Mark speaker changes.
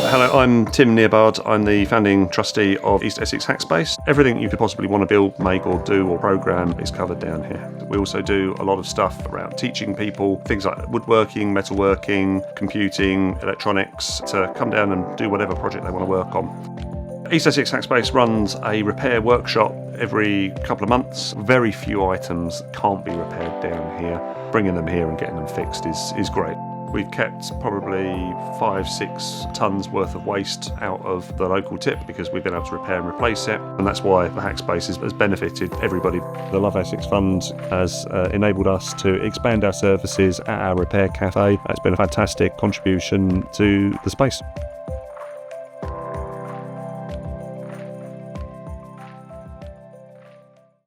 Speaker 1: Hello, I'm Tim Neobard. I'm the founding trustee of East Essex Hackspace. Everything you could possibly want to build, make or do or program is covered down here. We also do a lot of stuff around teaching people things like woodworking, metalworking, computing, electronics, to come down and do whatever project they want to work on. East Essex Hackspace runs a repair workshop every couple of months. Very few items can't be repaired down here. Bringing them here and getting them fixed is great. We've kept probably 5-6 tonnes worth of waste out of the local tip because we've been able to repair and replace it, and that's why the Hackspace has benefited everybody. The Love Essex Fund has enabled us to expand our services at our repair cafe. It's been a fantastic contribution to the space.